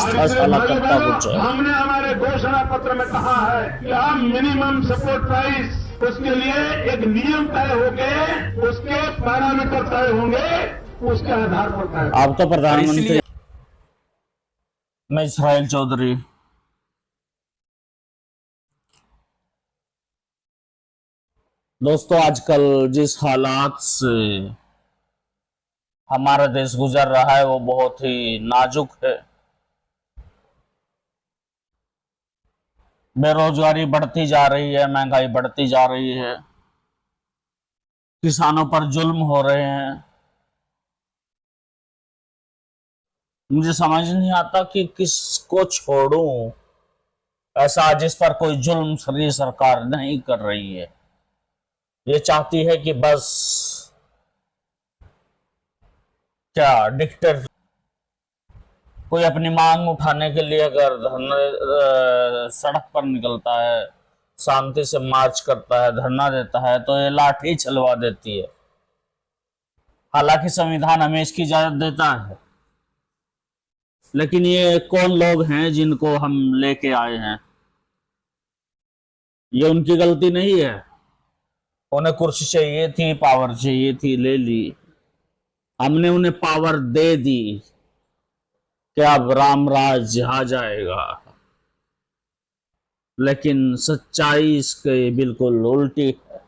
साला करता कुछ है। हमने हमारे घोषणा पत्र में कहा है कि हम मिनिमम सपोर्ट प्राइस, उसके लिए एक नियम तय होंगे, उसके पैरामीटर तय होंगे, उसके आधार पर तय। आप तो प्रधानमंत्री मैं इसराइल चौधरी। दोस्तों, आजकल जिस हालात से हमारा देश गुजर रहा है वो बहुत ही नाजुक है। बेरोजगारी बढ़ती जा रही है, महंगाई बढ़ती जा रही है, किसानों पर जुल्म हो रहे हैं। मुझे समझ नहीं आता कि किसको छोड़ूं, ऐसा जिस पर कोई जुल्म सरकार नहीं कर रही है। ये चाहती है कि बस क्या डिक्टेटर कोई अपनी मांग उठाने के लिए अगर सड़क पर निकलता है, शांति से मार्च करता है, धरना देता है, तो ये लाठी चलवा देती है। हालांकि संविधान हमें इसकी इजाजत देता है, लेकिन ये कौन लोग हैं जिनको हम लेके आए हैं? ये उनकी गलती नहीं है। उन्हें कुर्सी चाहिए थी, पावर चाहिए थी, ले ली। हमने उन्हें पावर दे दी कि अब राम राज आ जाएगा, लेकिन सच्चाई इसके बिल्कुल उल्टी है।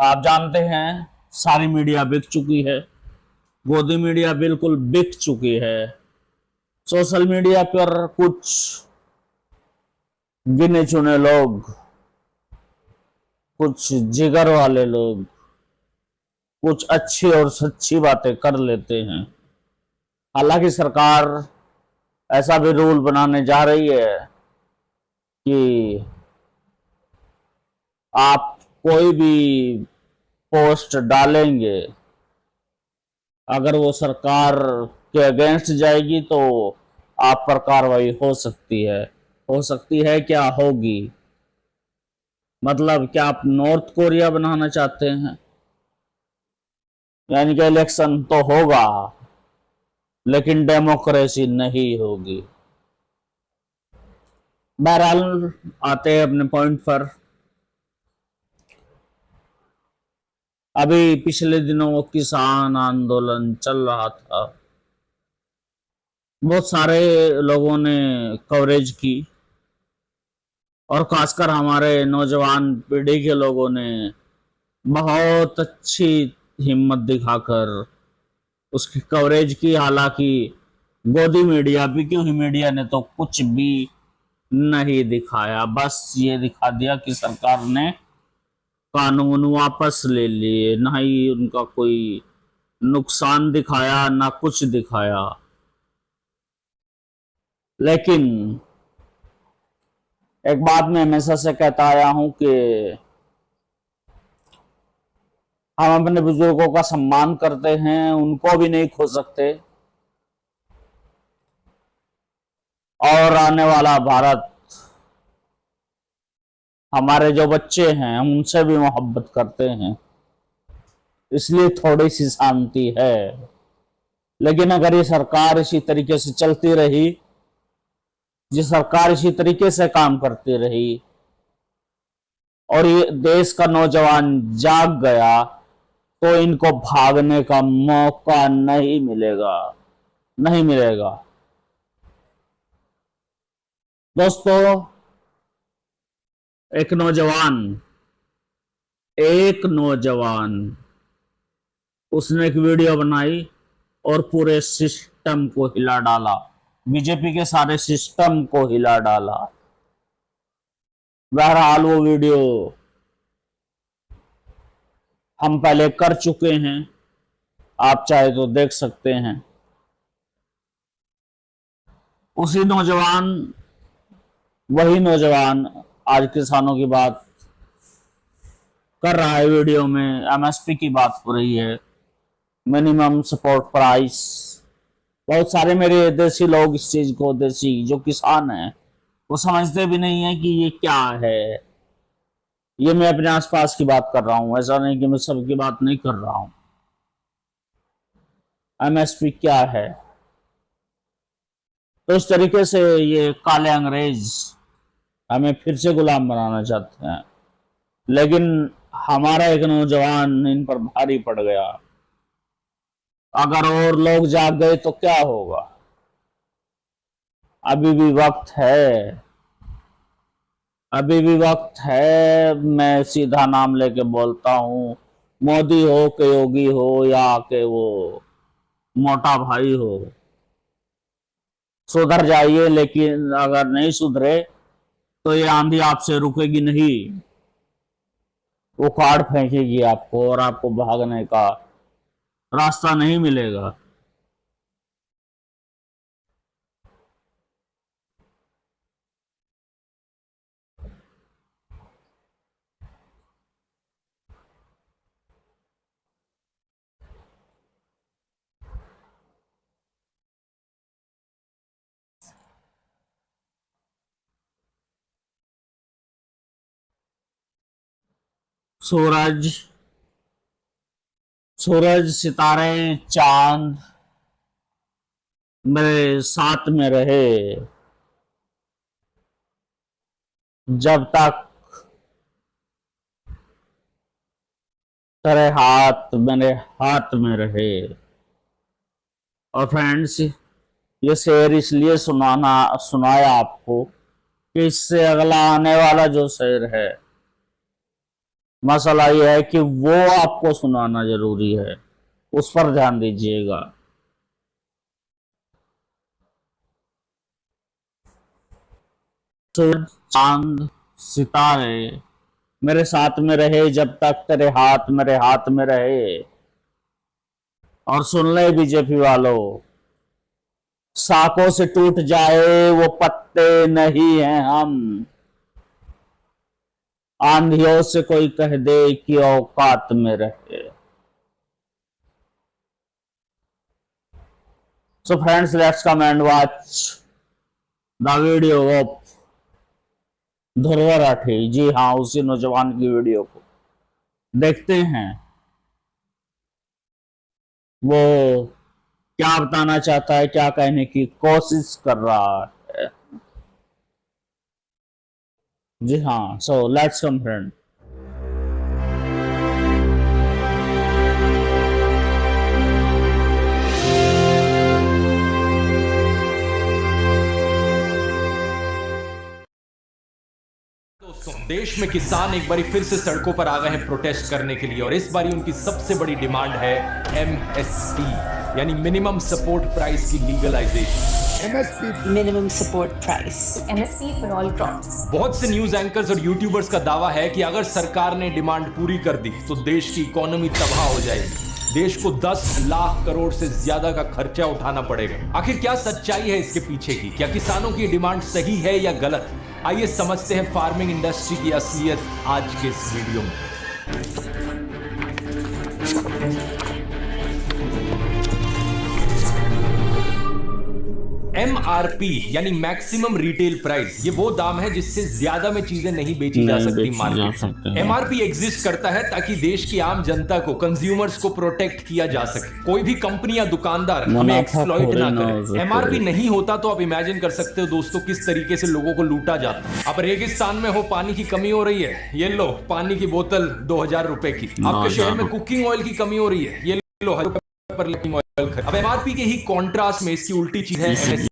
आप जानते हैं, सारी मीडिया बिक चुकी है, गोदी मीडिया बिल्कुल बिक चुकी है। सोशल मीडिया पर कुछ गिने चुने लोग, कुछ जिगर वाले लोग, कुछ अच्छी और सच्ची बातें कर लेते हैं। हालांकि सरकार ऐसा भी रूल बनाने जा रही है कि आप कोई भी पोस्ट डालेंगे, अगर वो सरकार के अगेंस्ट जाएगी तो आप पर कार्रवाई हो सकती है। हो सकती है क्या होगी? मतलब क्या आप नॉर्थ कोरिया बनाना चाहते हैं? यानी कि इलेक्शन तो होगा लेकिन डेमोक्रेसी नहीं होगी। बहरहाल आते हैं अपने पॉइंट पर। अभी पिछले दिनों वो किसान आंदोलन चल रहा था, बहुत सारे लोगों ने कवरेज की, और खासकर हमारे नौजवान पीढ़ी के लोगों ने बहुत अच्छी हिम्मत दिखाकर उसकी कवरेज की। हालांकि गोदी मीडिया, बिकी हुई मीडिया ने तो कुछ भी नहीं दिखाया, बस ये दिखा दिया कि सरकार ने कानून वापस ले लिए। ना ही उनका कोई नुकसान दिखाया, ना कुछ दिखाया। लेकिन एक बात मैं हमेशा से कहता आया हूं कि हम अपने बुजुर्गों का सम्मान करते हैं, उनको भी नहीं खो सकते। और आने वाला भारत, हमारे जो बच्चे हैं, हम उनसे भी मोहब्बत करते हैं, इसलिए थोड़ी सी शांति है। लेकिन अगर ये सरकार इसी तरीके से चलती रही, ये सरकार इसी तरीके से काम करती रही और ये देश का नौजवान जाग गया, तो इनको भागने का मौका नहीं मिलेगा, नहीं मिलेगा। दोस्तों, एक नौजवान उसने एक वीडियो बनाई और पूरे सिस्टम को हिला डाला, बीजेपी के सारे सिस्टम को हिला डाला। बहरहाल वो वीडियो हम पहले कर चुके हैं, आप चाहे तो देख सकते हैं। वही नौजवान आज किसानों की बात कर रहा है। वीडियो में एमएसपी की बात हो रही है, मिनिमम सपोर्ट प्राइस। बहुत सारे मेरे देसी लोग इस चीज को, देसी जो किसान हैं, वो समझते भी नहीं है कि ये क्या है। ये मैं अपने आसपास की बात कर रहा हूं, ऐसा नहीं कि मैं सबकी बात नहीं कर रहा हूं। एमएसपी क्या है। तो इस तरीके से ये काले अंग्रेज हमें फिर से गुलाम बनाना चाहते हैं, लेकिन हमारा एक नौजवान इन पर भारी पड़ गया। अगर और लोग जाग गए तो क्या होगा। अभी भी वक्त है, अभी भी वक्त है। मैं सीधा नाम लेके बोलता हूं, मोदी हो के योगी हो या के वो मोटा भाई हो, सुधर जाइए। लेकिन अगर नहीं सुधरे तो ये आंधी आपसे रुकेगी नहीं, उखाड़ फेंकेगी आपको और आपको भागने का रास्ता नहीं मिलेगा। सूरज, सूरज, सितारे, चांद मेरे साथ में रहे जब तक तेरे हाथ मेरे हाथ में रहे। और फ्रेंड्स, ये शेर इसलिए सुनाया आपको कि इससे अगला आने वाला जो शेर है, मसला यह है कि वो आपको सुनाना जरूरी है, उस पर ध्यान दीजिएगा। सूरज, चांद, सितारे मेरे साथ में रहे जब तक तेरे हाथ मेरे हाथ में रहे। और सुन ले बीजेपी वालों, साकों से टूट जाए वो पत्ते नहीं हैं हम, आंधियों से कोई कह दे कि औकात में रहे। So friends, let's come and watch the video of Dhruv Rathee. जी हाँ, उसी नौजवान की वीडियो को देखते हैं वो क्या बताना चाहता है, क्या कहने की कोशिश कर रहा है। जी हाँ, so let's come friend। देश में किसान एक बार फिर से सड़कों पर आ गए हैं प्रोटेस्ट करने के लिए, और इस बारी उनकी सबसे बड़ी डिमांड है एमएसपी यानी मिनिमम सपोर्ट प्राइस की legalisation. MSP minimum support price, MSP for all crops. बहुत से न्यूज एंकर्स और यूट्यूबर्स का दावा है कि अगर सरकार ने डिमांड पूरी कर दी तो देश की इकोनॉमी तबाह हो जाएगी, देश को 10 लाख करोड़ से ज्यादा का खर्चा उठाना पड़ेगा। आखिर क्या सच्चाई है इसके पीछे की? क्या किसानों की डिमांड सही है या गलत? आइए समझते हैं फार्मिंग इंडस्ट्री की असलियत आज के इस वीडियो में। MRP यानी मैक्सिमम रिटेल प्राइस, ये वो दाम है जिससे ज्यादा में चीजें नहीं बेची जा सकती मार्केट में। MRP एग्जिस्ट करता है ताकि देश की आम जनता को, कंज्यूमर्स को प्रोटेक्ट किया जा सके, कोई भी कंपनी या दुकानदार हमें एक्सप्लॉइट ना करे। MRP नहीं होता तो आप इमेजिन कर सकते हो दोस्तों किस तरीके से लोगों को लूटा जाता है। आप रेगिस्तान में हो, पानी की कमी हो रही है, ये लो पानी की बोतल 2000 रुपए की। आपके शहर में कुकिंग ऑयल की कमी हो रही है, ये लो पर कुकिंग ऑयल। अब MRP के ही कॉन्ट्रास्ट में इसकी उल्टी चीज है MSP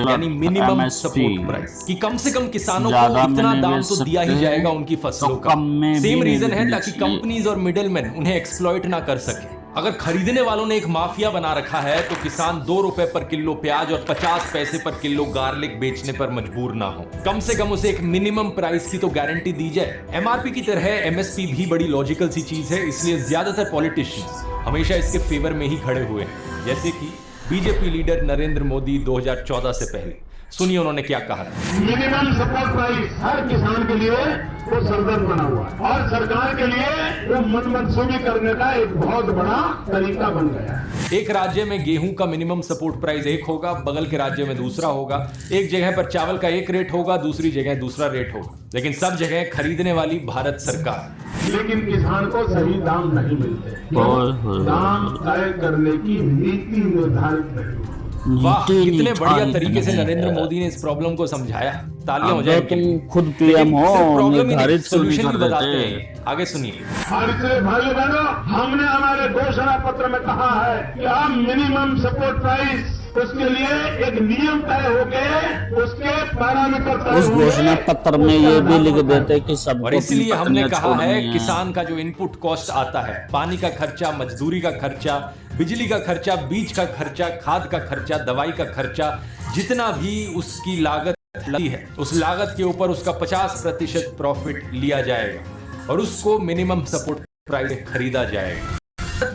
यानी मिनिमम सपोर्ट प्राइस, कि कम से कम किसानों को इतना दाम तो दिया ही जाएगा उनकी फसलों का। सेम रीजन है ताकि कंपनीज और मिडिलमैन उन्हें एक्सप्लॉइट ना कर सके। अगर खरीदने वालों ने एक माफिया बना रखा है तो किसान 2 रुपए पर किलो प्याज और 50 पैसे पर किलो गार्लिक बेचने पर मजबूर ना हो। कम से कम उसे एक मिनिमम प्राइस की तो गारंटी दी जाए। MRP की तरह MSP भी बड़ी लॉजिकल सी चीज है, इसलिए ज्यादातर पॉलिटिशियंस हमेशा इसके फेवर में ही खड़े हुए हैं। जैसे कि बीजेपी लीडर नरेंद्र मोदी 2014 से पहले सुनिए उन्होंने क्या कहा था। मिनिमम सपोर्ट प्राइस हर किसान के लिए वो सरदर्द बना हुआ है और सरकार के लिए वो मनसूबी करने का एक बहुत बड़ा तरीका बन गया है। एक राज्य में गेहूं का मिनिमम सपोर्ट प्राइस एक होगा, बगल के राज्य में दूसरा होगा। एक जगह पर चावल का एक रेट होगा, दूसरी जगह दूसरा रेट होगा, लेकिन सब जगह खरीदने वाली भारत सरकार। लेकिन किसान को सही दाम नहीं मिलते, दाम तय करने की नीति निर्धारित नहीं। वाह, कितने बढ़िया तरीके से नरेंद्र मोदी ने इस प्रॉब्लम को समझाया। तालियां हो जाए। तुम खुद पीएम हो, निर्धारित सोल्यूशन भी कर बताते देते। हैं, आगे सुनिए। और इसलिए भाइयों बहनों, हमने हमारे घोषणा पत्र में कहा है कि हम मिनिमम सपोर्ट प्राइस उसके लिए एक नियम तय हो गए, उसके पैरामीटर तय उस घोषणा पत्र में ये भी लिख देते कि सब। और इसलिए हमने कहा है किसान का जो इनपुट कॉस्ट आता है, पानी का खर्चा, मजदूरी का खर्चा, बिजली का खर्चा, बीज का खर्चा, खाद का खर्चा, दवाई का खर्चा, जितना भी उसकी लागत लगती है, उस लागत के ऊपर उसका 50% प्रॉफिट लिया जाएगा और उसको मिनिमम सपोर्ट प्राइस खरीदा जाएगा।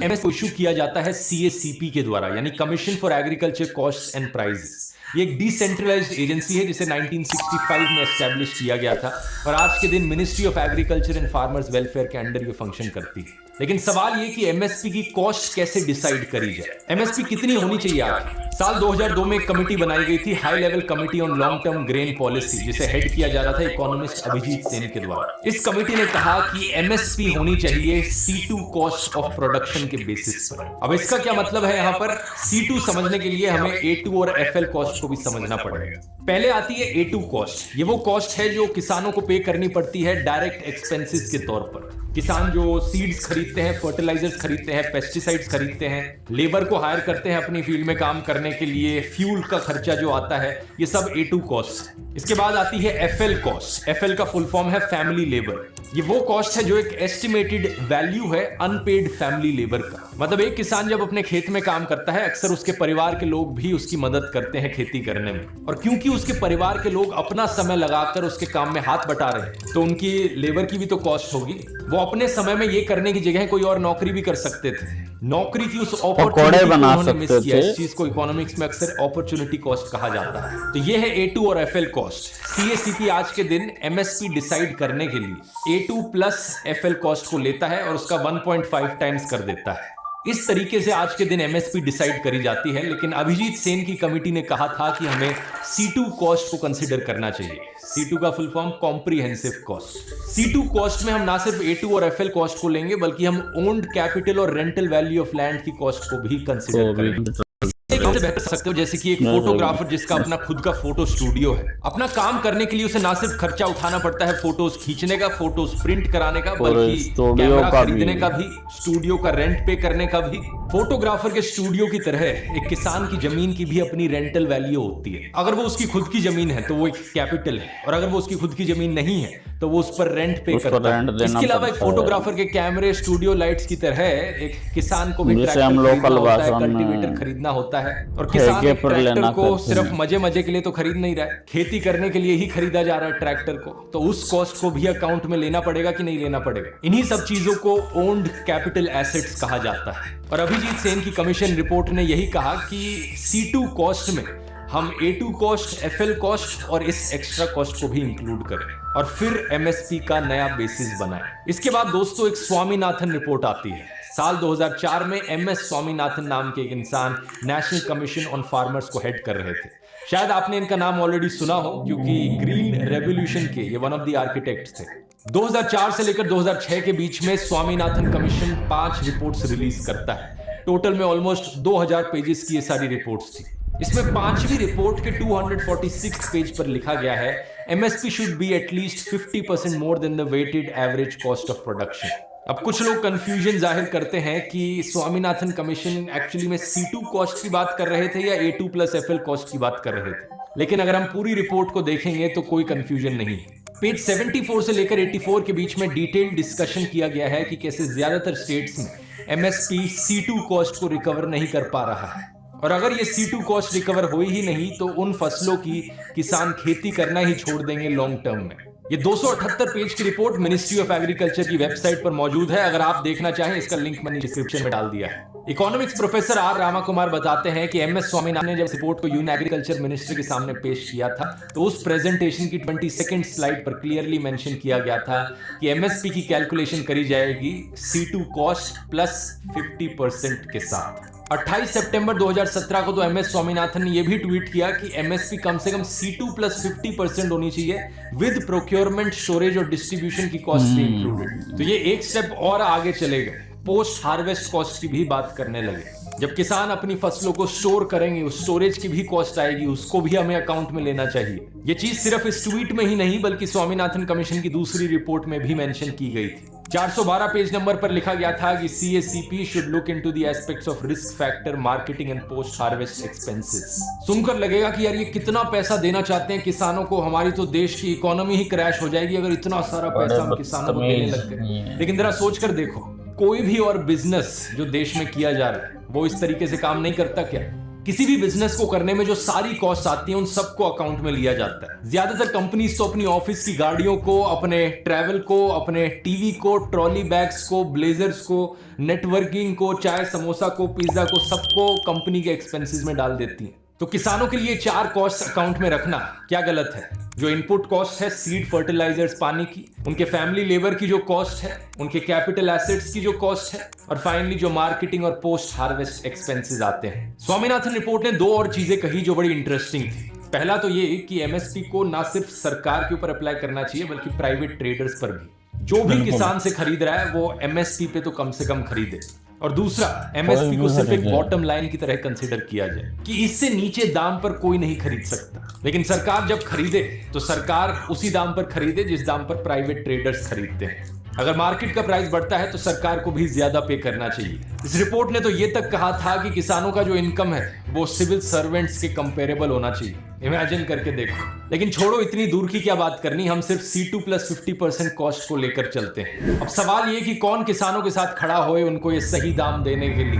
एमएस को इशू किया जाता है CACP के द्वारा, यानी commission for agriculture cost and prices. ये एक डिसेंट्रलाइज्ड एजेंसी है जिसे 1965 में एस्टैब्लिश किया गया था और आज के दिन ministry of agriculture and farmers welfare के अंडर ये फंक्शन करती है। लेकिन सवाल ये कि MSP की कॉस्ट कैसे डिसाइड करी जाए, MSP कितनी होनी चाहिए आखिर। साल 2002 में एक कमेटी बनाई गई थी, high level committee on long term grain policy, जिसे हेड किया जा रहा था इकोनॉमिस्ट अभिजीत सेन के द्वारा। इस कमेटी ने कहा कि MSP होनी चाहिए C2 कॉस्ट ऑफ प्रोडक्शन के बेसिस पर। अब इसका क्या मतलब है, यहाँ पर C2 समझने के लिए हमें A2 और FL कॉस्ट को भी समझना पड़ेगा। पहले आती है A2 कॉस्ट। ये वो कॉस्ट है जो किसानों को पे करनी पड़ती है डायरेक्ट एक्सपेंसेस के तौर पर। किसान जो सीड्स खरीदते हैं, फर्टिलाइजर्स खरीदते हैं, पेस्टिसाइड्स खरीदते हैं, लेबर को हायर करते हैं अपनी फील्ड में काम करने के लिए, फ्यूल का खर्चा जो आता है, ये सब A2 कॉस्ट। इसके बाद आती है FL कॉस्ट। FL का फुल फॉर्म है फैमिली लेबर। ये वो कॉस्ट है जो एक एस्टिमेटेड वैल्यू है अनपेड फैमिली लेबर का। मतलब एक किसान जब अपने खेत में काम करता है, अक्सर उसके परिवार के लोग भी उसकी मदद करते हैं खेती करने में, और क्योंकि उसके परिवार के लोग अपना समय लगाकर उसके काम में हाथ बटा रहे हैं, तो उनकी लेबर की भी तो कॉस्ट होगी। वो अपने समय में ये करने की जगह कोई और नौकरी भी कर सकते थे। नौकरी की उस अपॉर्चुनिटी को उन्होंने मिस किया। इस चीज को इकोनॉमिक्स में अक्सर अपॉर्चुनिटी कॉस्ट कहा जाता है। तो ये है A2 और FL कॉस्ट। CACP आज के दिन MSP डिसाइड करने के लिए A2 प्लस FL कॉस्ट को लेता है और उसका 1.5 टाइम्स कर देता है। इस तरीके से आज के दिन MSP डिसाइड करी जाती है। लेकिन अभिजीत सेन की कमेटी ने कहा था कि हमें C2 कॉस्ट को कंसीडर करना चाहिए। C2 का full form comprehensive cost. C2 cost में हम ना सिर्फ A2 और FL कॉस्ट को लेंगे, बल्कि हम ओन्ड कैपिटल और रेंटल वैल्यू ऑफ लैंड की कॉस्ट को भी कंसीडर करेंगे। बेहतर सकते हो जैसे कि एक फोटोग्राफर जिसका अपना खुद का फोटो स्टूडियो है, अपना काम करने के लिए उसे ना सिर्फ खर्चा उठाना पड़ता है फोटोज खींचने का, फोटोज प्रिंट कराने का, बल्कि कैमरा खरीदने का भी, स्टूडियो का रेंट पे करने का भी। फोटोग्राफर के स्टूडियो की तरह एक किसान की जमीन की भी अपनी रेंटल वैल्यू होती है। अगर वो उसकी खुद की जमीन है तो वो एक कैपिटल है, और अगर वो उसकी खुद की जमीन नहीं है तो वो उस पर रेंट पे करता है। इसके अलावा एक फोटोग्राफर के कैमरे, स्टूडियो लाइट्स की तरह एक किसान को भी कल्टीवेटर खरीदना होता है। और किसान ट्रैक्टर को सिर्फ मजे मजे के लिए तो खरीद नहीं रहा है, खेती करने के लिए ही खरीदा जा रहा है ट्रैक्टर को, तो उस कॉस्ट को भी अकाउंट में लेना पड़ेगा कि नहीं लेना पड़ेगा। इन्हीं सब चीजों को ओन्ड कैपिटल एसेट्स कहा जाता है। और अभिजीत सेन की कमीशन रिपोर्ट ने यही कहा कि C2 कॉस्ट में हम A2 कॉस्ट, FL कॉस्ट और इस एक्स्ट्रा कॉस्ट को भी इंक्लूड करें और फिर MSP का नया बेसिस बनाएं। इसके बाद दोस्तों एक स्वामीनाथन रिपोर्ट आती है। साल 2004 में MS स्वामीनाथन नाम के एक इंसान नेशनल कमीशन ऑन फार्मर्स को हेड कर रहे थे। शायद आपने इनका नाम ऑलरेडी सुना हो, क्योंकि ग्रीन रेवोल्यूशन के ये वन ऑफ द आर्किटेक्ट्स थे। 2004 से लेकर 2006 के बीच में स्वामीनाथन कमीशन 5 रिपोर्ट्स रिलीज करता है। टोटल में ऑलमोस्ट 2000 पेजेस की ये सारी रिपोर्ट्स थी। इसमें 5वीं रिपोर्ट के 246 पेज पर लिखा गया है MSP should be at least 50% more than the weighted average cost of production. अब कुछ लोग कंफ्यूजन जाहिर करते हैं कि स्वामीनाथन कमीशन एक्चुअली में C2 कॉस्ट की बात कर रहे थे या A2 प्लस FL कॉस्ट की बात कर रहे थे। लेकिन अगर हम पूरी रिपोर्ट को देखेंगे तो कोई कंफ्यूजन नहीं है। पेज 74 से लेकर 84 के बीच में डिटेल्ड डिस्कशन किया गया है कि कैसे ज्यादातर स्टेट्स में MSP C2 कॉस्ट को रिकवर नहीं कर पा रहा है, और अगर ये C2 कॉस्ट रिकवर हुई ही नहीं तो उन फसलों की किसान खेती करना ही छोड़ देंगे लॉन्ग टर्म में। ये 278 पेज की रिपोर्ट मिनिस्ट्री ऑफ एग्रीकल्चर की वेबसाइट पर मौजूद है। अगर आप देखना चाहें, इसका लिंक मैंने डिस्क्रिप्शन में डाल दिया है। इकोनॉमिक्स प्रोफेसर आर रामाकुमार बताते हैं कि एमएस स्वामीनाथन ने जब रिपोर्ट को यूनियन एग्रीकल्चर मिनिस्टर के सामने पेश किया था, तो उस प्रेजेंटेशन की 22nd स्लाइड पर क्लियरली मेंशन किया गया था कि एमएसपी की कैलकुलेशन करी जाएगी C2 कॉस्ट प्लस 50% के साथ। 28 सितंबर 2017 को तो एमएस स्वामीनाथन ने यह भी ट्वीट किया कि एमएसपी कम से कम C2 प्लस 50% होनी चाहिए विद प्रोक्योरमेंट, स्टोरेज और डिस्ट्रीब्यूशन की कॉस्ट भी इंक्लूडेड। तो ये एक स्टेप और आगे चले गए, पोस्ट हार्वेस्ट कॉस्ट की भी बात करने लगे। जब किसान अपनी फसलों को स्टोर करेंगे, उस स्टोरेज की भी कॉस्ट आएगी, उसको भी हमें अकाउंट में लेना चाहिए। ये चीज सिर्फ इस ट्वीट में ही नहीं बल्कि स्वामीनाथन कमीशन की दूसरी रिपोर्ट में भी मेंशन की गई थी। 412 पेज नंबर पर लिखा गया था कि CACP should look into the aspects of risk factor, marketing and post harvest expenses. सुनकर लगेगा कि यार ये कितना पैसा देना चाहते हैं किसानों को, हमारी तो देश की इकोनॉमी ही क्रैश हो जाएगी अगर इतना सारा पैसा हम किसानों को देने लग गए। लेकिन जरा सोच कर देखो, कोई भी और बिजनेस जो देश में किया जा रहा है वो इस तरीके से काम नहीं करता क्या? किसी भी बिजनेस को करने में जो सारी कॉस्ट आती है उन सबको अकाउंट में लिया जाता है। ज्यादातर कंपनीज तो अपनी ऑफिस की गाड़ियों को, अपने ट्रैवल को, अपने टीवी को, ट्रॉली बैग्स को, ब्लेजर्स को, नेटवर्किंग को, चाय समोसा को, पिज्जा को, सबको कंपनी के एक्सपेंसेस में डाल देती है। तो किसानों के लिए 4 कॉस्ट अकाउंट में रखना क्या गलत है? जो इनपुट कॉस्ट है, सीड, फर्टिलाइजर्स, पानी की, उनके फैमिली लेबर की जो कॉस्ट है, उनके कैपिटल एसेट्स की जो कॉस्ट है, और फाइनली जो मार्केटिंग और पोस्ट हार्वेस्ट एक्सपेंसेस आते हैं। स्वामीनाथन रिपोर्ट ने 2 और चीजें कही जो बड़ी इंटरेस्टिंग थी। पहला तो ये कि एमएसपी को ना सिर्फ सरकार के ऊपर अप्लाई करना चाहिए बल्कि प्राइवेट ट्रेडर्स पर भी। जो भी किसान से खरीद रहा है वो एमएसपी पे तो कम से कम खरीदे। और दूसरा, एमएसपी को सिर्फ एक बॉटम लाइन की तरह कंसीडर किया जाए कि इससे नीचे दाम पर कोई नहीं खरीद सकता। लेकिन सरकार जब खरीदे तो सरकार उसी दाम पर खरीदे जिस दाम पर प्राइवेट ट्रेडर्स खरीदते हैं। अगर मार्केट का प्राइस बढ़ता है तो सरकार को भी ज्यादा पे करना चाहिए। इस रिपोर्ट ने तो ये तक कहा था कि किसानों का जो इनकम है वो सिविल सर्वेंट्स के कंपेरेबल होना चाहिए। इमेजिन करके देखो। लेकिन छोड़ो, इतनी दूर की क्या बात करनी, हम सिर्फ C2 प्लस 50% कॉस्ट को लेकर चलते हैं। अब सवाल ये कि कौन किसानों के साथ खड़ा होए उनको ये सही दाम देने के लिए।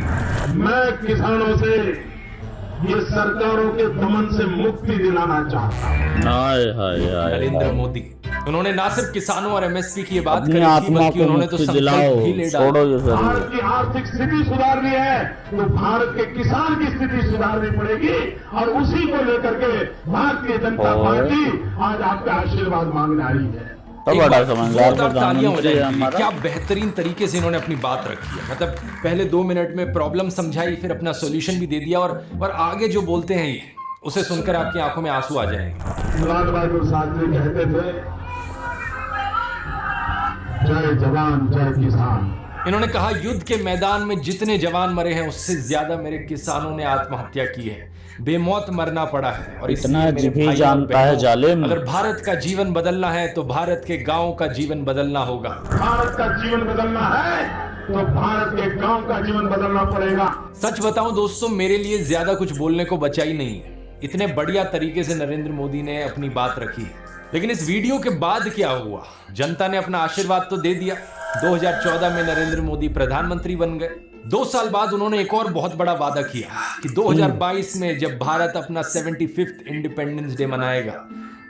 मैं किसानों से ये सरकारों के दमन से मुक्ति दिलाना चाहता हूं। नरेंद्र मोदी, उन्होंने ना सिर्फ किसानों और एमएसपी की बात अपनी करी थी आत्मा बल्कि को उन्होंने तो मुक्ति संकल्प दिलाओ, भी ले छोड़ो डाला। ये सब। भारत की आर्थिक स्थिति सुधारनी है तो भारत के किसान की स्थिति सुधारनी पड़ेगी, और उसी को लेकर के भारतीय जनता पार्टी आज आपका आशीर्वाद मांगने आई है। तो एक बड़ा बार समझदार जोरदार तालियां हो प्रधानमंत्री है जाएंगी। हमारा। क्या बेहतरीन तरीके से इन्होंने अपनी बात रखी है। मतलब पहले 2 मिनट में प्रॉब्लम समझाई, फिर अपना सॉल्यूशन भी दे दिया, और आगे जो बोलते हैं ये उसे सुनकर आपकी आंखों में आंसू आ जाएंगे। मुराद बहादुर शास्त्री कहते थे, जय जवान जय किसान। इन्होंने कहा, युद्ध के मैदान में जितने जवान मरे हैं उससे ज्यादा मेरे किसानों ने आत्महत्या की है, बेमौत मरना पड़ा है। और इतना इसलिए मेरे जिभी भाई और जानता है बहनों, जालिम। अगर भारत का जीवन बदलना है तो भारत के गांव का जीवन बदलना होगा। भारत का जीवन बदलना है तो भारत के गांव का जीवन बदलना पड़ेगा। सच बताऊं दोस्तों, मेरे लिए ज्यादा कुछ बोलने को बचा ही नहीं है। इतने बढ़िया तरीके से नरेंद्र मोदी ने अपनी बात रखी। लेकिन इस वीडियो के बाद क्या हुआ? जनता ने अपना आशीर्वाद तो दे दिया। 2014 में नरेंद्र मोदी प्रधानमंत्री बन गए। 2 साल बाद उन्होंने एक और बहुत बड़ा वादा किया कि 2022 में जब भारत अपना 75th इंडिपेंडेंस डे मनाएगा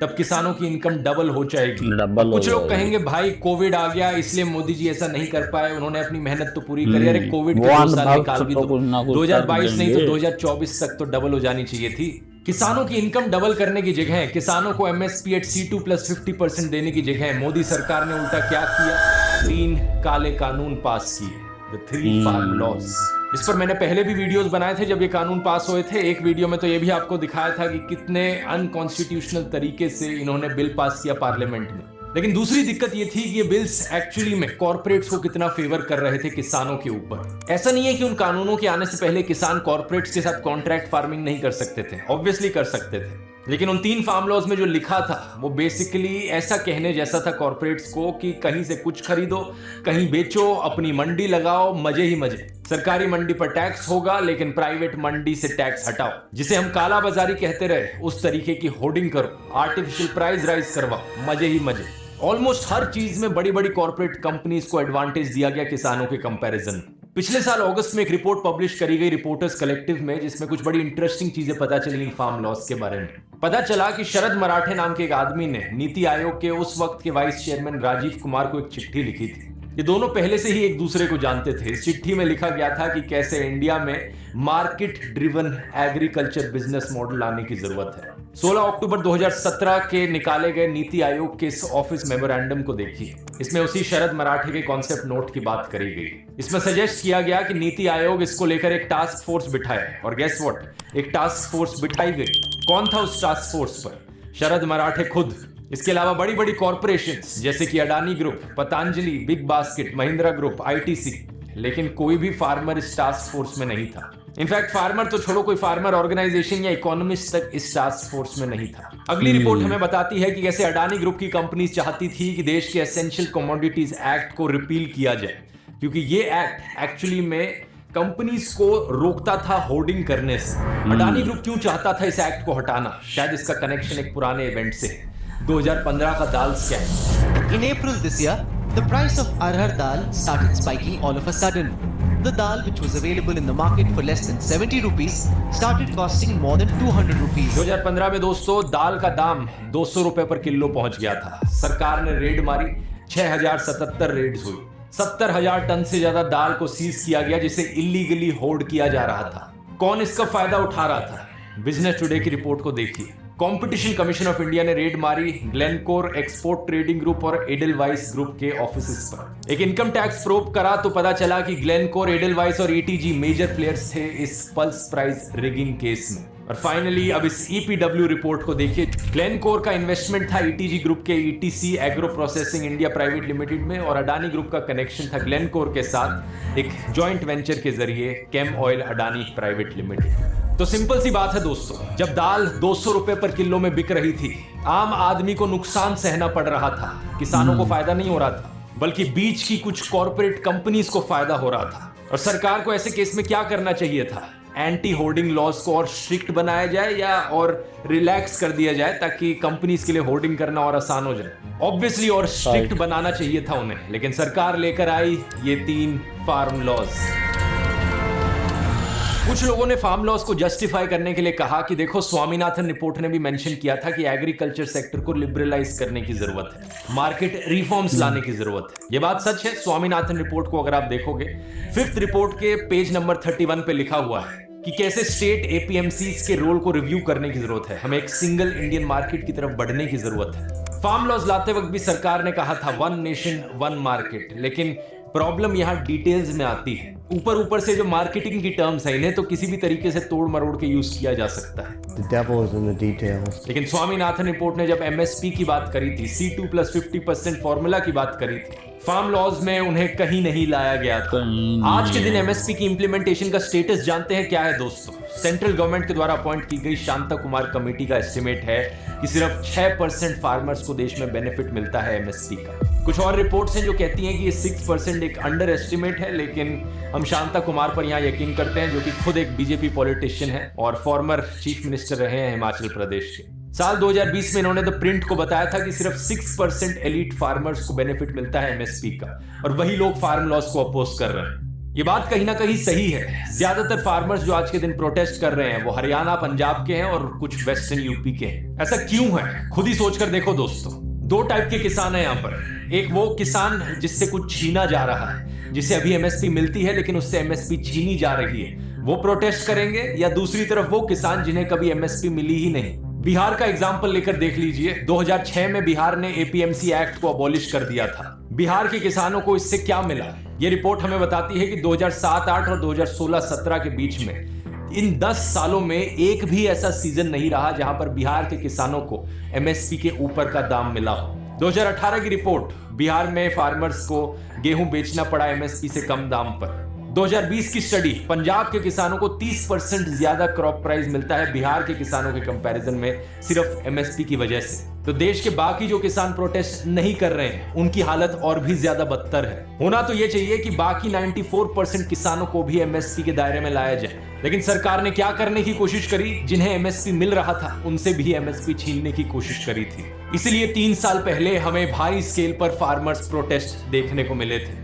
तब किसानों की इनकम डबल हो जाएगी। कुछ लोग कहेंगे भाई कोविड आ गया इसलिए मोदी जी ऐसा नहीं कर पाए, उन्होंने अपनी मेहनत तो पूरी करी। अरे कोविड के 2 साल निकाल भी दो, 2022 नहीं तो 2024 तक तो डबल हो जानी चाहिए थी। किसानों की इनकम डबल करने की जगह, किसानों को एमएसपी एट C2 प्लस 50% देने की जगह मोदी सरकार ने उल्टा क्या किया? 3 काले कानून पास किए, The 3 farm laws। इस पर मैंने पहले भी वीडियोस बनाए थे जब ये कानून पास हुए थे। एक वीडियो में तो ये भी आपको दिखाया था कि कितने अनकॉन्स्टिट्यूशनल तरीके से इन्होंने बिल पास किया पार्लियामेंट में। लेकिन दूसरी दिक्कत ये थी कि ये बिल्स एक्चुअली में कॉर्पोरेट्स को कितना फेवर कर रहे थे किसानों के ऊपर। ऐसा नहीं है कि उन कानूनों के आने से पहले किसान कॉर्पोरेट्स के साथ कॉन्ट्रैक्ट फार्मिंग नहीं कर सकते थे, ऑब्वियसली कर सकते थे। लेकिन उन 3 फार्म लॉज में जो लिखा था वो बेसिकली ऐसा कहने जैसा था कॉर्पोरेट्स को कि कहीं से कुछ खरीदो, कहीं बेचो, अपनी मंडी लगाओ, मजे ही मजे। सरकारी मंडी पर टैक्स होगा लेकिन प्राइवेट मंडी से टैक्स हटाओ। जिसे हम काला बाजारी कहते रहे उस तरीके की होर्डिंग करो, आर्टिफिशियल प्राइस राइज करवाओ, मजे ही मजे। ऑलमोस्ट हर चीज में बड़ी बड़ी कॉर्पोरेट कंपनीज को एडवांटेज दिया गया किसानों के कंपैरिजन। पिछले साल अगस्त में एक रिपोर्ट पब्लिश करी गई रिपोर्टर्स कलेक्टिव में, जिसमें कुछ बड़ी इंटरेस्टिंग चीजें पता चली फार्म लॉस के बारे में। पता चला कि शरद मराठे नाम के एक आदमी ने नीति आयोग के उस वक्त के वाइस चेयरमैन राजीव कुमार को एक चिट्ठी लिखी थी। ये दोनों पहले से ही एक दूसरे को जानते थे। इस चिट्ठी में लिखा गया था कि कैसे इंडिया में market driven agriculture business model लाने की जरूरत है। 16 अक्टूबर 2017 के निकाले गए नीति आयोग के इस ऑफिस मेमोरेंडम को देखिए। इसमें उसी शरद मराठे के कॉन्सेप्ट नोट की बात करी गई। इसमें सजेस्ट किया गया कि नीति आयोग इसको लेकर एक टास्क फोर्स बिठाए, और गेस व्हाट, एक टास्क फोर्स बिठाई गई। कौन था उस टास्क फोर्स पर? शरद मराठे खुद। इसके अलावा बड़ी बड़ी कॉर्पोरेशंस जैसे कि Adani group, Patanjali, big basket, Mahindra group, ITC. लेकिन कोई भी फार्मर इस टास्क फोर्स में नहीं था। इनफैक्ट फार्मर तो छोड़ो, कोई फार्मर ऑर्गेनाइजेशन या इकोनॉमिस्ट तक इस टास्क फोर्स में नहीं था। अगली रिपोर्ट हमें बताती है कि कैसे अडानी ग्रुप की कंपनी चाहती थी कि देश के एसेंशियल कमोडिटीज एक्ट को रिपील किया जाए, क्योंकि ये एक्ट एक्चुअली में कंपनीज को रोकता था होर्डिंग करने से। अडानी ग्रुप क्यों चाहता था इस एक्ट को हटाना? शायद इसका कनेक्शन एक पुराने इवेंट से है, 2015 का दाल scam. In April this year, the price of arhar dal started spiking all of a sudden. The dal, which was available in the market for less than 70 rupees, started costing more than 200 rupees. 2015 में दोस्तों दाल का दाम 200 रुपए पर kilo पहुंच गया था। सरकार ने रेड मारी, 6077 रेड्स हुई। 70,000 टन से ज्यादा दाल को सीज किया गया, जिसे इलीगली होर्ड किया जा रहा था। कौन इसका फायदा उठा रहा था? बिजनेस टुडे की रिपोर्ट को देखिए। कंपटीशन कमीशन ऑफ इंडिया ने रेड मारी ग्लेनकोर, एक्सपोर्ट ट्रेडिंग ग्रुप और एडलवाइस ग्रुप के ऑफिसेस पर। एक इनकम टैक्स प्रोब करा तो पता चला कि ग्लेनकोर, एडलवाइस और ईटीजी मेजर प्लेयर्स थे इस पल्स प्राइस रिगिंग केस में। और फाइनली अब इस ईपीडब्ल्यू रिपोर्ट को देखिए। ग्लेनकोर का इन्वेस्टमेंट था ईटीजी ग्रुप के etc agro processing India private limited में, और अडानी ग्रुप का कनेक्शन था ग्लेनकोर के साथ एक जॉइंट वेंचर के जरिए केम ऑयल अडानी प्राइवेट लिमिटेड। तो सिंपल सी बात है दोस्तों, जब दाल 200 रुपए पर किलो में बिक रही थी, आम आदमी को नुकसान सहना पड़ रहा था। किसानों को फायदा नहीं हो रहा था, बल्कि बीच की कुछ कॉर्पोरेट कंपनीज को फायदा हो रहा था। और सरकार को ऐसे केस में क्या करना चाहिए था? एंटी होर्डिंग लॉज को और स्ट्रिक्ट बनाया जाए या और रिलैक्स कर दिया जाए, ताकि कंपनीज के लिए होर्डिंग करना और आसान हो जाए। ऑब्वियसली और स्ट्रिक्ट बनाना चाहिए था उन्हें, लेकिन सरकार लेकर आई ये 3 फार्म लॉज। कुछ लोगों ने फार्म लॉस को जस्टिफाई करने के लिए कहा कि देखो, स्वामीनाथन रिपोर्ट ने भी मेंशन किया था कि एग्रीकल्चर सेक्टर को लिबरलाइज करने की जरूरत है, मार्केट रिफॉर्म्स लाने की जरूरत है। यह बात सच है। स्वामीनाथन रिपोर्ट को अगर आप देखोगे, 5th रिपोर्ट के पेज नंबर 31 पे लिखा हुआ है कि कैसे स्टेट एपीएमसीज के रोल को रिव्यू करने की जरूरत है। हमें एक सिंगल इंडियन मार्केट की तरफ बढ़ने की जरूरत है। फार्म लॉज लाते वक्त भी सरकार ने कहा था 1 नेशन 1 मार्केट, लेकिन प्रॉब्लम यहाँ डिटेल्स में आती है। ऊपर से जो मार्केटिंग की टर्म्स है, इन्हें तो किसी भी तरीके से तोड़ मरोड़ के यूज किया जा सकता है। The devil is in the details. लेकिन स्वामीनाथन रिपोर्ट ने जब एमएसपी की बात करी थी, C2 + 50% फॉर्मूला की बात करी थी, फार्म लॉज में उन्हें कहीं नहीं लाया गया था। आज के दिन एमएसपी की इंप्लीमेंटेशन का स्टेटस जानते हैं क्या है दोस्तों? सेंट्रल गवर्नमेंट के द्वारा अपॉइंट की गई शांता कुमार कमेटी का एस्टिमेट है कि सिर्फ 6% फार्मर्स को देश में बेनिफिट मिलता है एमएसपी का। कुछ और रिपोर्ट्स हैं जो कहती हैं कि ये 6% एक अंडर एस्टिमेट है, लेकिन हम शांता कुमार पर यहाँ यकीन करते हैं, जो कि खुद एक बीजेपी पॉलिटिशियन है और फॉर्मर चीफ मिनिस्टर रहे हैं हिमाचल प्रदेश के। साल 2020 में इन्होंने द प्रिंट को बताया था कि सिर्फ 6% एलीट फार्मर्स को बेनिफिट मिलता है एमएसपी का, और वही लोग फार्म लॉस को अपोज कर रहे हैं। ये बात कहीं ना कहीं सही है। ज्यादातर फार्मर्स जो आज के दिन प्रोटेस्ट कर रहे हैं वो हरियाणा, पंजाब के हैं और कुछ वेस्टर्न यूपी के हैं। ऐसा क्यों है? खुद ही सोचकर देखो दोस्तों। 2 टाइप के किसान हैं यहाँ पर। एक वो किसान जिससे कुछ छीना जा रहा है, जिसे अभी एमएसपी मिलती है लेकिन उससे एमएसपी छीनी जा रही है, वो प्रोटेस्ट करेंगे। या दूसरी तरफ वो किसान जिन्हें कभी एमएसपी मिली ही नहीं। बिहार का एग्जाम्पल लेकर देख लीजिए। 2006 में बिहार ने एपीएमसी एक्ट को अबॉलिश कर दिया था। बिहार के किसानों को इससे क्या मिला? ये रिपोर्ट हमें बताती है कि 2007-8 और 2016-17 के बीच में इन 10 सालों में एक भी ऐसा सीजन नहीं रहा जहां पर बिहार के किसानों को एमएसपी के ऊपर का दाम मिला हो। 2018 की रिपोर्ट, बिहार में फार्मर्स को गेहूं बेचना पड़ा एमएसपी से कम दाम पर। 2020 की स्टडी, पंजाब के किसानों को 30% ज्यादा क्रॉप प्राइस मिलता है बिहार के किसानों के कंपैरिजन में, सिर्फ एमएसपी की वजह से। तो देश के बाकी जो किसान प्रोटेस्ट नहीं कर रहे हैं, उनकी हालत और भी ज्यादा बदतर है। होना तो ये चाहिए कि बाकी 94% किसानों को भी एमएसपी के दायरे में लाया जाए, लेकिन सरकार ने क्या करने की कोशिश करी? जिन्हें एमएसपी मिल रहा था उनसे भी एमएसपी छीनने की कोशिश करी थी। इसलिए 3 साल पहले हमें भारी स्केल पर फार्मर्स प्रोटेस्ट देखने को मिले थे।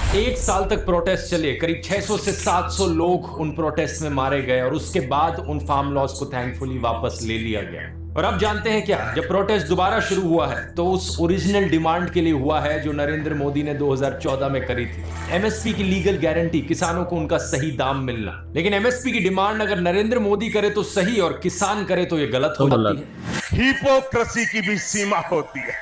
एक साल तक प्रोटेस्ट चले, करीब 600 से 700 लोग उन प्रोटेस्ट में मारे गए और उसके बाद उन फार्म लॉज को थैंकफुली वापस ले लिया गया। और अब जानते हैं क्या, जब प्रोटेस्ट दोबारा शुरू हुआ है तो उस ओरिजिनल डिमांड के लिए हुआ है जो नरेंद्र मोदी ने 2014 में करी थी, एमएसपी की लीगल गारंटी, किसानों को उनका सही दाम मिलना। लेकिन एमएसपी की डिमांड अगर नरेंद्र मोदी करे तो सही और किसान करे तो ये गलत हो जाती है। हिपोक्रेसी की भी सीमा होती है।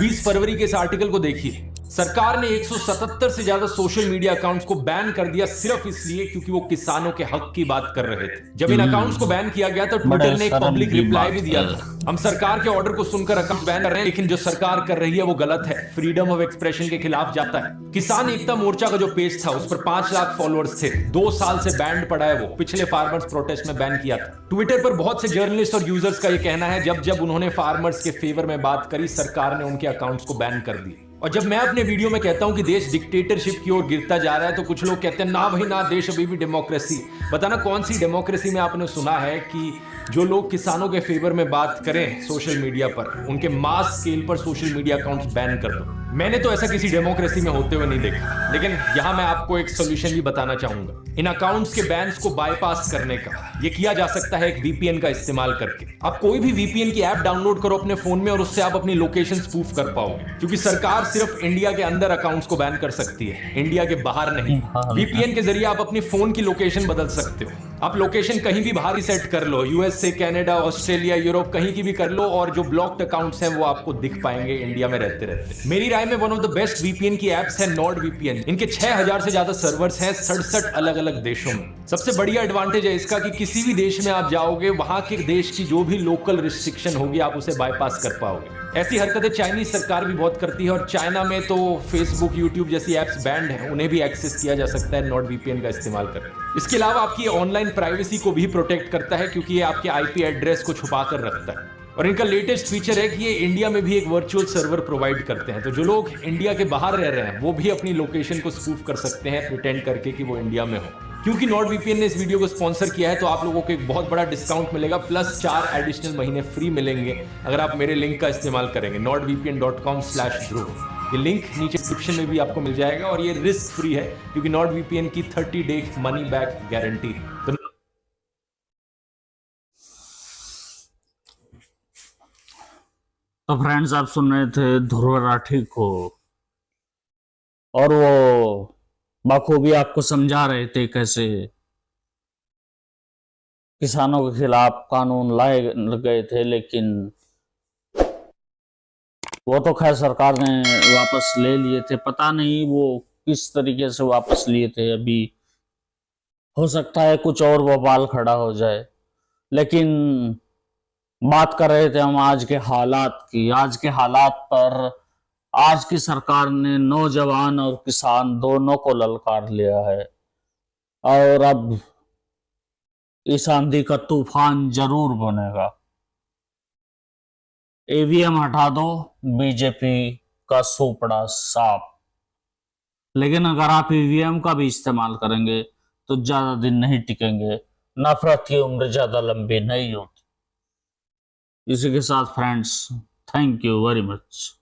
20 फरवरी के इस आर्टिकल को देखिए। सरकार ने 177 से ज्यादा सोशल मीडिया अकाउंट्स को बैन कर दिया सिर्फ इसलिए क्योंकि वो किसानों के हक की बात कर रहे थे। जब इन अकाउंट्स को बैन किया गया तो ट्विटर ने एक पब्लिक रिप्लाई भी दिया था, हम सरकार के ऑर्डर को सुनकर अकाउंट बैन कर रहे हैं, लेकिन जो सरकार कर रही है वो गलत है, फ्रीडम ऑफ एक्सप्रेशन के खिलाफ जाता है। किसान एकता मोर्चा का जो पेज था उस पर 5 लाख फॉलोअर्स थे, 2 साल से बैंड पड़ा है वो, पिछले फार्मर्स प्रोटेस्ट में बैन किया था। ट्विटर पर बहुत से जर्नलिस्ट और यूजर्स का ये कहना है जब जब उन्होंने फार्मर्स के फेवर में बात करी, सरकार ने उनके अकाउंट्स को बैन कर दिया। और जब मैं अपने वीडियो में कहता हूं कि देश डिक्टेटरशिप की ओर गिरता जा रहा है तो कुछ लोग कहते हैं ना भाई ना, देश अभी भी डेमोक्रेसी। बताना कौन सी डेमोक्रेसी में आपने सुना है कि जो लोग किसानों के फेवर में बात करें सोशल मीडिया पर, उनके मास स्केल पर सोशल मीडिया अकाउंट्स बैन कर दो। मैंने तो ऐसा किसी डेमोक्रेसी में होते हुए नहीं देखा। लेकिन यहां मैं आपको एक सोल्यूशन भी बताना चाहूंगा। इन अकाउंट्स के बैन्स को बाईपास करने का ये किया जा सकता है एक वीपीएन का इस्तेमाल करके। आप कोई भी वीपीएन की ऐप डाउनलोड करो अपने फोन में और उससे आप अपनी लोकेशन स्पूफ कर पाओगे, क्योंकि सरकार सिर्फ इंडिया के अंदर अकाउंट्स को बैन कर सकती है, इंडिया के बाहर नहीं। वीपीएन के जरिए आप अपनी फोन की लोकेशन बदल सकते हो। आप लोकेशन कहीं भी बाहर ही सेट कर लो, यूएस से कनाडा, ऑस्ट्रेलिया, यूरोप, कहीं की भी कर लो, और जो ब्लॉक्ड अकाउंट्स हैं वो आपको दिख पाएंगे इंडिया में रहते रहते। मेरी राय में one of the best VPN की एप्स है नॉर्ड वीपीएन। इनके 6000 से ज्यादा सर्वर्स हैं 67 अलग अलग देशों में। सबसे बढ़िया एडवांटेज है इसका कि किसी भी देश में आप जाओगे, वहां के देश की जो भी लोकल रिस्ट्रिक्शन होगी आप उसे बाईपास कर पाओगे। ऐसी हरकतें चाइनीज सरकार भी बहुत करती है और चाइना में तो फेसबुक, यूट्यूब जैसी एप्स बैंड है, उन्हें भी एक्सेस किया जा सकता है नॉर्ड वीपीएन का इस्तेमाल करके। इसके अलावा आपकी ऑनलाइन प्राइवेसी को भी प्रोटेक्ट करता है क्योंकि ये आपके आईपी एड्रेस को छुपा कर रखता है। और इनका लेटेस्ट फीचर है कि ये इंडिया में भी एक वर्चुअल सर्वर प्रोवाइड करते हैं, तो जो लोग इंडिया के बाहर रह रहे हैं वो भी अपनी लोकेशन को स्पूफ कर सकते हैं प्रिटेंड करके कि वो इंडिया में हो। क्योंकि नॉर्ड वीपीएन ने इस वीडियो को स्पॉन्सर किया है तो आप लोगों को एक बहुत बड़ा डिस्काउंट मिलेगा, प्लस 4 एडिशनल महीने फ्री मिलेंगे अगर आप मेरे लिंक का इस्तेमाल करेंगे, nordvpn.com/dhruv। ये लिंक नीचे डिस्क्रिप्शन में भी आपको मिल जाएगा और ये रिस्क फ्री है क्योंकि नॉर्ड वीपीएन की 30 डे मनी बैक गारंटी। तो फ्रेंड्स, आप सुन रहे थे ध्रुव राठी को, और वो बखूबी आपको समझा रहे थे कैसे किसानों के खिलाफ कानून लाए गए थे, लेकिन वो तो खैर सरकार ने वापस ले लिए थे। पता नहीं वो किस तरीके से वापस लिए थे, अभी हो सकता है कुछ और बवाल खड़ा हो जाए। लेकिन बात कर रहे थे हम आज के हालात की। आज के हालात पर आज की सरकार ने नौजवान और किसान दोनों को ललकार लिया है, और अब इस आंधी का तूफान जरूर बनेगा। ईवीएम हटा दो, बीजेपी का सोपड़ा साफ। लेकिन अगर आप ईवीएम का भी इस्तेमाल करेंगे तो ज्यादा दिन नहीं टिकेंगे, नफरत की उम्र ज्यादा लंबी नहीं होती। इसी के साथ friends, thank you very much.